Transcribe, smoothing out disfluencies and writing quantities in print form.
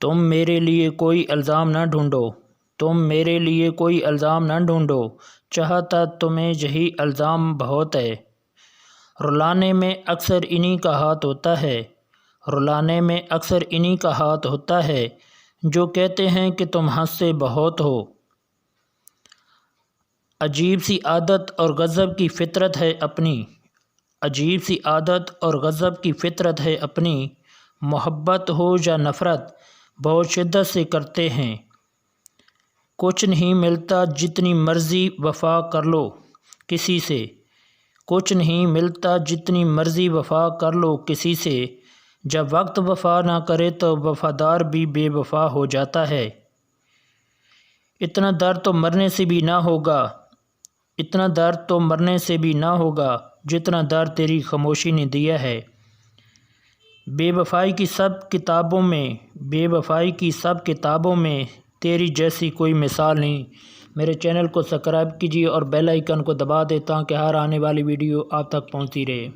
تم میرے لیے کوئی الزام نہ ڈھونڈو، تم میرے لیے کوئی الزام نہ ڈھونڈو، چاہتا تمہیں یہی الزام بہت ہے۔ رلانے میں اکثر انہی کا ہاتھ ہوتا ہے، رلانے میں اکثر انہی کا ہاتھ ہوتا ہے، جو کہتے ہیں کہ تم ہنستے بہت ہو۔ عجیب سی عادت اور غضب کی فطرت ہے اپنی، عجیب سی عادت اور غضب کی فطرت ہے اپنی، محبت ہو یا نفرت بہت شدت سے کرتے ہیں۔ کچھ نہیں ملتا جتنی مرضی وفا کر لو کسی سے، کچھ نہیں ملتا جتنی مرضی وفا کر لو کسی سے، جب وقت وفا نہ کرے تو وفادار بھی بے وفا ہو جاتا ہے۔ اتنا درد تو مرنے سے بھی نہ ہوگا، اتنا درد تو مرنے سے بھی نہ ہوگا جتنا درد تیری خاموشی نے دیا ہے۔ بے وفائی کی سب کتابوں میں، بے وفائی کی سب کتابوں میں تیری جیسی کوئی مثال نہیں۔ میرے چینل کو سبسکرائب کیجیے اور بیل آئیکن کو دبا دیں تاکہ ہر آنے والی ویڈیو آپ تک پہنچتی رہے۔